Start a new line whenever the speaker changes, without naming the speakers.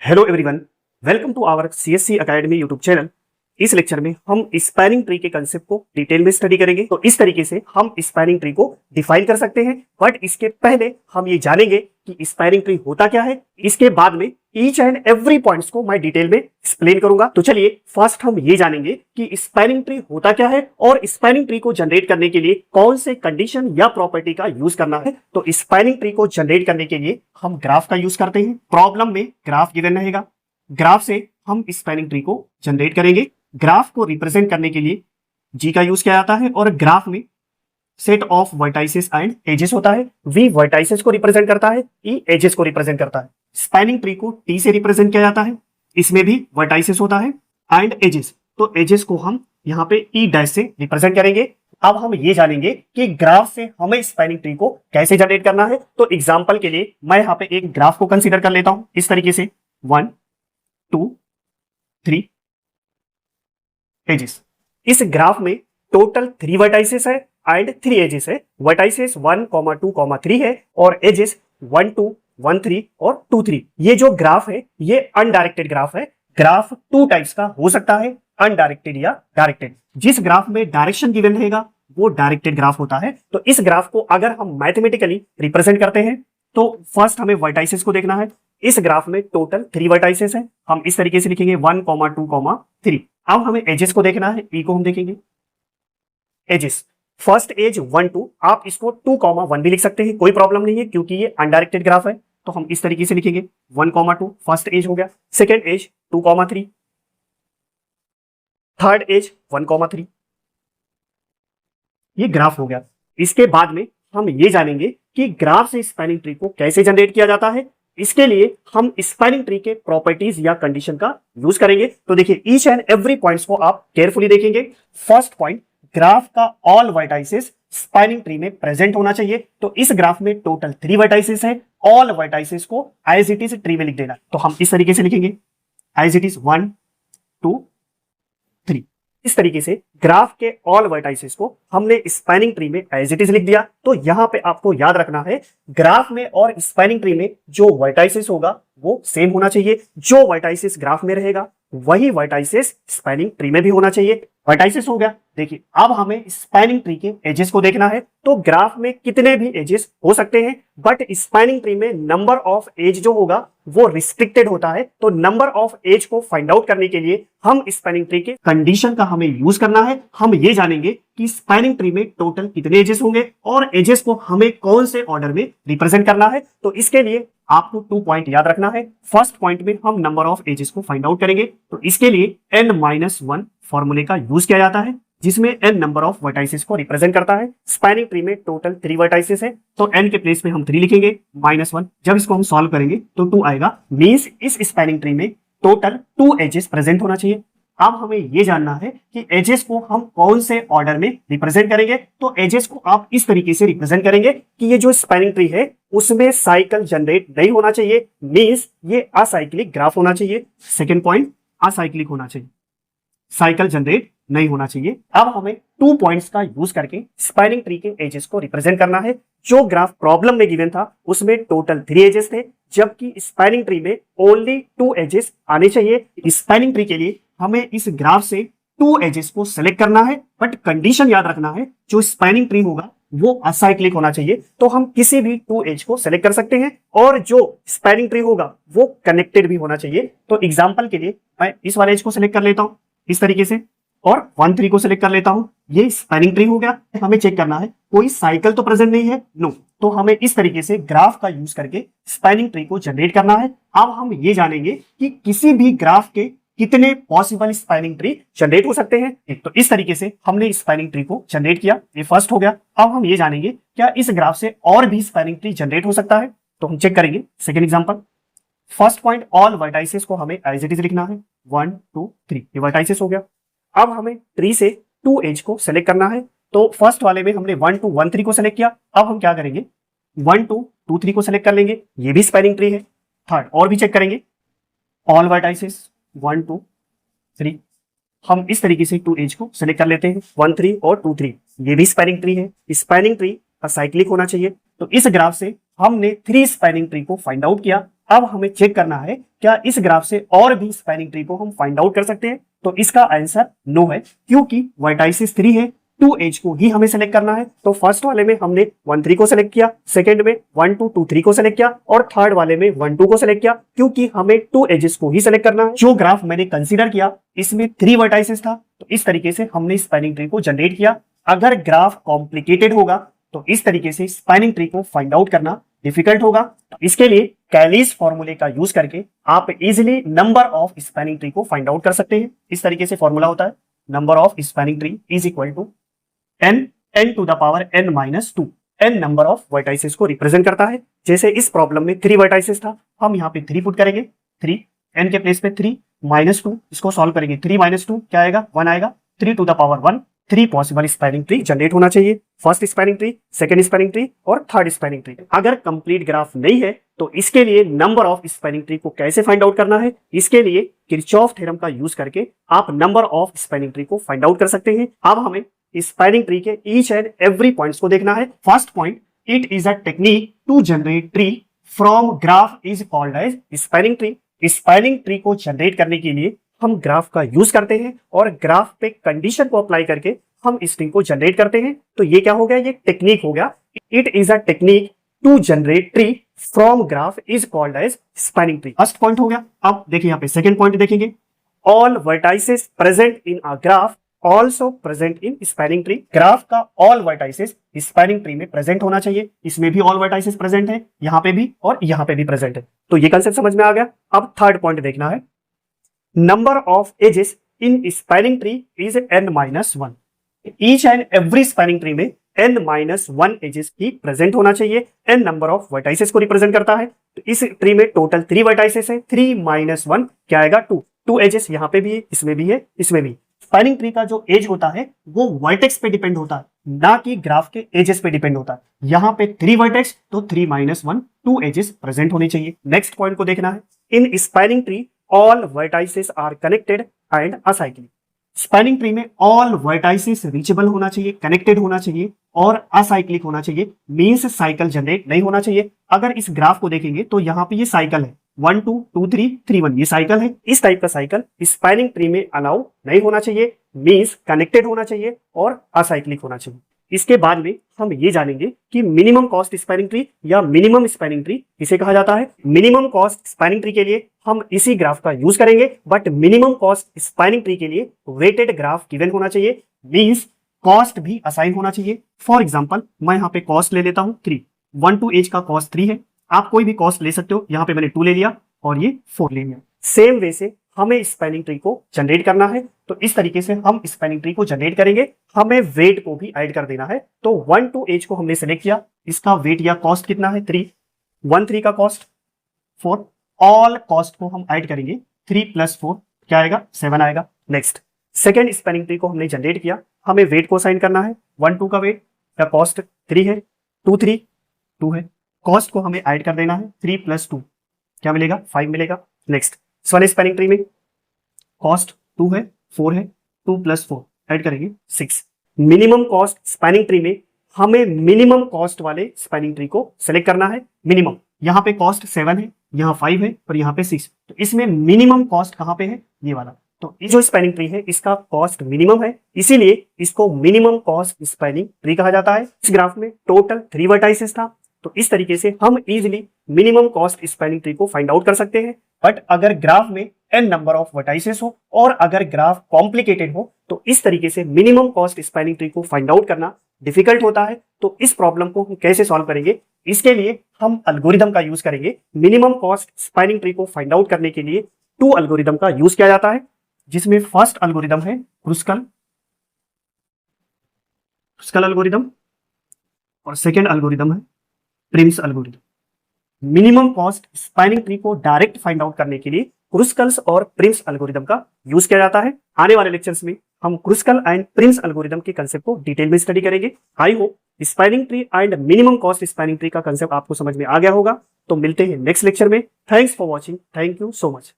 Hello everyone, welcome to our CSC academy YouTube channel. इस lecture में हम spanning tree के कंसेप्ट को डिटेल में स्टडी करेंगे। तो इस तरीके से हम स्पैनिंग ट्री को डिफाइन कर सकते हैं, बट इसके पहले हम ये जानेंगे कि स्पैनिंग ट्री होता क्या है। इसके बाद में ईच एंड एवरी पॉइंट्स को मैं डिटेल में एक्सप्लेन करूंगा। तो चलिए फर्स्ट हम ये जानेंगे कि स्पैनिंग ट्री होता क्या है और स्पैनिंग ट्री को जनरेट करने के लिए कौन से कंडीशन या प्रॉपर्टी का यूज करना है। तो स्पैनिंग ट्री को जनरेट करने के लिए हम ग्राफ का यूज करते हैं। प्रॉब्लम में ग्राफ गिवन रहेगा, ग्राफ से हम स्पैनिंग ट्री को जनरेट करेंगे। ग्राफ को रिप्रेजेंट करने के लिए जी का यूज किया जाता है और ग्राफ में set of vertices and edges होता है। वी वर्टाइसेस को रिप्रेजेंट करता है, ई एजेस को रिप्रेजेंट करता है। स्पैनिंग ट्री को टी से रिप्रेजेंट किया जाता है, इसमें भी वर्टाइसेस होता है एंड एजेस। तो एजेस को हम यहाँ पे ई डैश से रिप्रेजेंट करेंगे। अब हम ये जानेंगे कि ग्राफ से हमें स्पैनिंग ट्री को कैसे जनरेट करना है। तो एग्जांपल के लिए मैं यहाँ पे एक ग्राफ को कंसीडर कर लेता हूं इस तरीके से 1 2 3 एजेस। इस ग्राफ में टोटल 3 वर्टाइसेस है एंड 3 एजेस है। वर्टाइसेस 1, 2, 3 है और एजेस 1, 2, 1, 3 और 2, 3। ये जो ग्राफ है ये अनडायरेक्टेड ग्राफ है। ग्राफ 2 टाइप्स का हो सकता है, अनडायरेक्टेड या डायरेक्टेड। जिस ग्राफ में डायरेक्शन गिवन रहेगा वो डायरेक्टेड ग्राफ होता है। तो इस ग्राफ को अगर हम मैथमेटिकली रिप्रेजेंट करते हैं तो फर्स्ट हमें वर्टाइसेस को देखना है। इस ग्राफ में टोटल 3 वर्टाइसेस हैं, हम इस तरीके से लिखेंगे 1, 2, 3। अब हमें एजेस को देखना है, ई को हम देखेंगे एजेस। फर्स्ट एज 1, 2, आप इसको 2, 1 भी लिख सकते हैं, कोई प्रॉब्लम नहीं है क्योंकि ये अनडायरेक्टेड ग्राफ है। तो हम इस तरीके से लिखेंगे 1, 2 फर्स्ट एज हो गया। Second edge 2, 3, third edge 1, 3। ये ग्राफ हो गया। इसके बाद में हम ये जानेंगे कि ग्राफ से स्पैनिंग ट्री को कैसे जनरेट किया जाता है। इसके लिए हम स्पैनिंग ट्री के प्रॉपर्टीज या कंडीशन का यूज करेंगे। तो देखिए ईच एंड एवरी पॉइंट्स को आप केयरफुली देखेंगे। फर्स्ट पॉइंट, ग्राफ का ऑल वर्टाइसेस स्पैनिंग ट्री में प्रेजेंट होना चाहिए। तो इस ग्राफ में टोटल 3 वर्टाइसेस है, ऑल वर्टाइसेस को एज इट इज ट्री में लिख देना। तो हम इस तरीके से लिखेंगे एज इट इज 1, 2, 3। इस तरीके से ग्राफ के ऑल वर्टाइसेस को हमने स्पैनिंग ट्री में एज इट इज लिख दिया। तो यहां पे आपको याद रखना है ग्राफ में और स्पैनिंग ट्री में जो वर्टाइसेस होगा वो सेम होना चाहिए। जो वर्टाइसेस ग्राफ में रहेगा वही वर्टाइसेस स्पैनिंग ट्री में भी होना चाहिए। वर्टाइसेस हो गया। देखिए अब हमें स्पैनिंग ट्री के एजेस को देखना है। तो ग्राफ में कितने भी एजेस हो सकते हैं, बट स्पैनिंग ट्री में नंबर ऑफ एज जो होगा वो रिस्ट्रिक्टेड होता है। तो नंबर ऑफ एज को फाइंड आउट करने के लिए हम स्पैनिंग ट्री के कंडीशन का हमें यूज करना है। हम ये जानेंगे कि स्पैनिंग ट्री में टोटल कितने एजेस होंगे और एजेस को हमें कौन से ऑर्डर में रिप्रेजेंट करना है। तो इसके लिए आपको 2 पॉइंट याद रखना है। फर्स्ट पॉइंट में हम नंबर ऑफ एजेस को फाइंड आउट करेंगे। तो इसके लिए n-1 फॉर्मूले का यूज किया जाता है जिसमें n नंबर ऑफ वर्टाइसेस को रिप्रेजेंट करता है। स्पैनिंग ट्री में टोटल 3 वर्टाइसेस है तो n के प्लेस में हम 3 लिखेंगे -1। जब इसको हम सॉल्व करेंगे तो 2 आएगा। मींस इस स्पैनिंग ट्री में टोटल 2 एजेस प्रेजेंट होना चाहिए। अब हमें यह जानना है कि एजेस को हम कौन से ऑर्डर में रिप्रेजेंट करेंगे। तो एजेस को आप इस तरीके से रिप्रेजेंट करेंगे कि ये जो स्पैनिंग ट्री है उसमें साइकिल जनरेट नहीं होना चाहिए, मींस ये असाइक्लिक ग्राफ होना चाहिए। सेकेंड पॉइंट, असाइक्लिक होना चाहिए, साइकिल जनरेट नहीं होना चाहिए। अब हमें 2 पॉइंट्स का यूज करके स्पैनिंग ट्री के एजेस को रिप्रेजेंट करना है। जो ग्राफ प्रॉब्लम में गिवन था उसमें टोटल 3 एजेस थे, जबकि स्पैनिंग ट्री में ओनली 2 एजेस आने चाहिए। स्पैनिंग ट्री के लिए हमें इस ग्राफ से 2 एजेस को सेलेक्ट करना है, बट कंडीशन याद रखना है जो स्पैनिंग ट्री होगा वो असाइक्लिक होना चाहिए। तो हम किसी भी 2 एज को सेलेक्ट कर सकते हैं और जो स्पैनिंग ट्री होगा वो कनेक्टेड भी होना चाहिए। तो एग्जांपल के लिए मैं इस वाले एज को सेलेक्ट कर लेता हूं इस तरीके से और 1, 3 को सेलेक्ट कर लेता हूं। ये स्पैनिंग ट्री हो गया। हमें चेक करना है कोई साइकिल तो प्रेजेंट नहीं है, नो। तो हमें इस तरीके से ग्राफ का यूज करके स्पैनिंग ट्री को जनरेट करना है। अब हम ये जानेंगे कि किसी भी ग्राफ के कितने पॉसिबल स्पैनिंग ट्री जनरेट हो सकते हैं। तो इस तरीके से हमने स्पैनिंग ट्री को जनरेट किया, ये फर्स्ट हो गया। अब हम ये जानेंगे क्या इस ग्राफ से और भी स्पैनिंग ट्री जनरेट हो सकता है। तो हम चेक करेंगे second example. First point, all vertices को हमें एज इट इज लिखना है 1, 2, 3। ये वर्टाइसेस हो गया। अब हमें ट्री से 2 एज को सेलेक्ट करना है। तो फर्स्ट वाले में हमने 1, 2, 1, 3 को सेलेक्ट किया। अब हम क्या करेंगे 1, 2, 2, 3 को सेलेक्ट कर लेंगे, ये भी स्पैनिंग ट्री है। थर्ड और भी चेक करेंगे, ऑल वर्टाइसेस 1, 2, 3। हम इस तरीके से 2 एज को सेलेक्ट कर लेते हैं 1, 3 और 2, 3। ये भी स्पैनिंग ट्री है। स्पैनिंग ट्री असाइक्लिक होना चाहिए। तो इस ग्राफ से हमने 3 स्पैनिंग ट्री को फाइंड आउट किया। अब हमें चेक करना है क्या इस ग्राफ से और भी स्पैनिंग ट्री को हम फाइंड आउट कर सकते हैं। तो इसका आंसर नो है, क्योंकि वर्टाइसिस 3 है, 2 एज को ही हमें सेलेक्ट करना है। तो फर्स्ट वाले में हमने 1 3 को सेलेक्ट किया, सेकंड में 1 2 2 3 को सेलेक्ट किया और थर्ड वाले में 1 2 को सेलेक्ट किया, क्योंकि हमें 2 एजेस को ही सेलेक्ट करना है। जो ग्राफ मैंने कंसीडर किया इसमें 3 वर्टाइसिस था, तो इस तरीके से हमने स्पैनिंग ट्री को जनरेट किया। अगर ग्राफ कॉम्प्लिकेटेड होगा तो इस तरीके से स्पैनिंग ट्री को फाइंड आउट करना डिफिकल्ट होगा। तो इसके लिए कैलीज फॉर्मूले का यूज करके आप easily number of spanning tree को फाइंड आउट कर सकते हैं। इस तरीके से फॉर्मूला होता है, number of spanning tree is equal to n to the power n minus 2। n number of vertices को रिप्रेजेंट करता है। जैसे इस प्रॉब्लम में 3 वर्टाइसेस था, हम यहाँ पे 3 पुट करेंगे, 3 n के प्लेस पे 3 माइनस 2, इसको सॉल्व करेंगे, 3 माइनस 2 क्या आएगा, 1 आएगा। 3 to the power 1, 3 possible spanning tree generate होना चाहिए। First spanning tree, second spanning tree और थर्ड स्पैनिंग ट्री। अगर कंप्लीट ग्राफ नहीं है तो इसके लिए नंबर ऑफ स्पैनिंग ट्री को कैसे फाइंड आउट करना है, इसके लिए किरचॉफ थ्योरम का यूज करके आप नंबर ऑफ स्पैनिंग ट्री को फाइंड आउट कर सकते हैं। अब हमें स्पैनिंग ट्री के ईच एंड एवरी पॉइंट्स को देखना है। First point, it is a technique to generate tree from graph is called as spanning tree. Spanning tree को जनरेट करने के लिए हम ग्राफ का यूज करते हैं और ग्राफ पे कंडीशन को अप्लाई करके हम इस ट्री को जनरेट करते हैं। तो ये क्या हो गया, ये टेक्निक हो गया। It is a technique to generate tree from graph is called as spanning tree. First point हो गया। अब देखिए यहाँ पे सेकंड पॉइंट देखेंगे, all vertices present in a graph also present in spanning tree. Graph का ऑल वर्टाइसेस स्पैनिंग ट्री में present होना चाहिए। इसमें भी ऑल वर्टाइसेस प्रेजेंट है, यहाँ पे भी और यहाँ पे भी प्रेजेंट है। तो ये कंसेप्ट समझ में आ गया। अब थर्ड पॉइंट देखना है, number of edges in spanning tree is n-1। Each and every spanning tree में n-1 एजेस की प्रेजेंट होना चाहिए। n नंबर ऑफ वर्टाइसेस को रिप्रेजेंट करता है। तो इस ट्री में टोटल 3 वर्टाइसेस है, 3 - 1 क्या आएगा, 2 एजेस यहाँ पे भी है, इसमें भी है, इसमें भी। स्पैनिंग ट्री का जो एज होता है वो वर्टेक्स पे डिपेंड होता है, ना कि ग्राफ के एजेस पे डिपेंड होता है। यहाँ पे 3 वर्टेक्स तो 3 - 1 2 एजेस प्रेजेंट होने चाहिए। नेक्स्ट पॉइंट को देखना है, in spanning tree all vertices are connected and acyclic. Spanning tree में ऑल वर्टाइसेस रीचेबल होना चाहिए, कनेक्टेड होना चाहिए और असाइक्लिक होना चाहिए, मींस साइकिल जनरेट नहीं होना चाहिए। अगर इस ग्राफ को देखेंगे तो यहाँ पे ये साइकिल है, 1 2 2 3 3 1, ये साइकिल है। इस टाइप का साइकिल स्पैनिंग ट्री में अलाउ नहीं होना चाहिए, मींस कनेक्टेड होना चाहिए और असाइक्लिक होना चाहिए। इसके बाद में हम ये जानेंगे कि मिनिमम कॉस्ट स्पैनिंग ट्री या मिनिमम स्पैनिंग ट्री किसे कहा जाता है। मिनिमम कॉस्ट स्पैनिंग ट्री के लिए हम इसी ग्राफ का यूज करेंगे, but minimum cost spanning tree के लिए वेटेड ग्राफ गिवन होना चाहिए, मींस कॉस्ट भी असाइन होना चाहिए। फॉर एग्जांपल मैं यहाँ पे कॉस्ट ले लेता हूँ 3, 1 to एज का कॉस्ट 3 है। आप कोई भी कॉस्ट ले सकते हो, यहाँ पे मैंने 2 ले लिया और ये 4 ले लिया। सेम वे से हमें स्पैनिंग ट्री को जनरेट करना है, तो इस तरीके से हम स्पैनिंग ट्री को जनरेट करेंगे। हमें वेट को भी ऐड कर देना है। तो 1 to एज को हमने सेलेक्ट किया, इसका वेट या कॉस्ट कितना है, 3, 1 3 का कॉस्ट 4, ऑल कॉस्ट को हम ऐड करेंगे, 3 + 4 क्या आएगा, 7 आएगा। नेक्स्ट सेकेंड स्पैनिंग ट्री को हमने जनरेट किया, हमें वेट को असाइन करना है। 1 2 का वेट या कॉस्ट 3 है, 2 3 2 है, कॉस्ट को हमें ऐड कर देना है, 3 + 2 क्या मिलेगा, 5 मिलेगा। नेक्स्ट वाले स्पैनिंग ट्री में कॉस्ट 2 है, 4 है, 2 + 4 ऐड करेंगे 6। मिनिमम कॉस्ट स्पैनिंग ट्री में हमें मिनिमम कॉस्ट वाले स्पैनिंग ट्री को सेलेक्ट करना है। मिनिमम यहाँ पे कॉस्ट 7 है, यहाँ 5 है और यहाँ पे 6, तो इसमें मिनिमम कॉस्ट कहाँ पे है, ये वाला। तो ये जो स्पैनिंग ट्री है इसका कॉस्ट मिनिमम है, इसीलिए इसको मिनिमम कॉस्ट स्पैनिंग ट्री कहा जाता है। इस ग्राफ में टोटल 3 वर्टाइसेस था, तो इस तरीके से हम easily minimum cost spanning tree को फाइंड आउट कर सकते हैं। बट अगर ग्राफ में n नंबर ऑफ वर्टाइसेस हो और अगर ग्राफ कॉम्प्लिकेटेड हो तो इस तरीके से मिनिमम कॉस्ट स्पैनिंग ट्री को फाइंड आउट करना डिफिकल्ट होता है। तो इस प्रॉब्लम को हम कैसे सॉल्व करेंगे, इसके लिए हम एल्गोरिदम का यूज करेंगे। मिनिमम कॉस्ट स्पैनिंग ट्री को फाइंड आउट करने के लिए 2 एल्गोरिदम का यूज किया जाता है, जिसमें फर्स्ट एल्गोरिदम है क्रुस्कल एल्गोरिदम और सेकेंड एल्गोरिदम है Prim's algorithm. Minimum cost spanning tree को डायरेक्ट फाइंड आउट करने के लिए क्रुस्कल्स और प्रिम्स एल्गोरिदम का यूज किया जाता है। आने वाले लेक्चर्स में हम क्रुस्कल एंड प्रिम्स एल्गोरिदम के कंसेप्ट को डिटेल में स्टडी करेंगे। I hope spanning tree and minimum cost spanning tree का कंसेप्ट आपको समझ में आ गया होगा। तो मिलते हैं नेक्स्ट लेक्चर में। Thanks for watching, thank you so much.